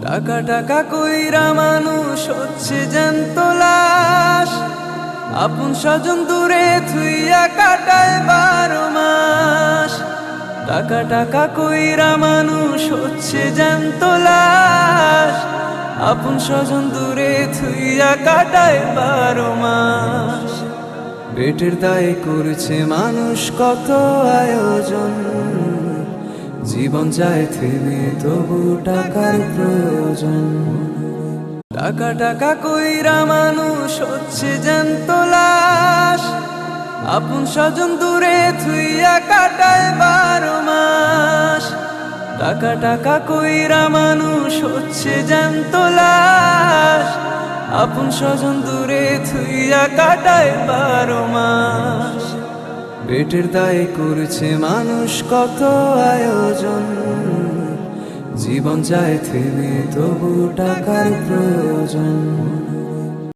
টাকা টাকা কইরা মানুষ হচ্ছে জ্যান্ত লাশ, আপন স্বজন দূরে থুইয়া কাটায় 12 মাস। টাকা টাকা কইরা মানুষ হচ্ছে জ্যান্ত লাশ, আপন স্বজন দূরে থুইয়া কাটায় 12 মাস। পেটের দায়ে করছে মানুষ কত আয়োজন, জীবন যায় থেমে তবু টাকার প্রয়োজন। টাকা টাকা কইরা মানুষ হচ্ছে জ্যান্ত লাশ, আপন স্বজন দূরে থুইয়া কাটায় 12 মাস। টাকা টাকা কইরা মানুষ হচ্ছে জ্যান্ত লাশ, আপন স্বজন দূরে থুইয়া কাটায় 12 মাস। পেটের দায়ে করছে মানুষ কত আয়োজন, জীবন যায় থেমে তবু টাকার প্রয়োজন।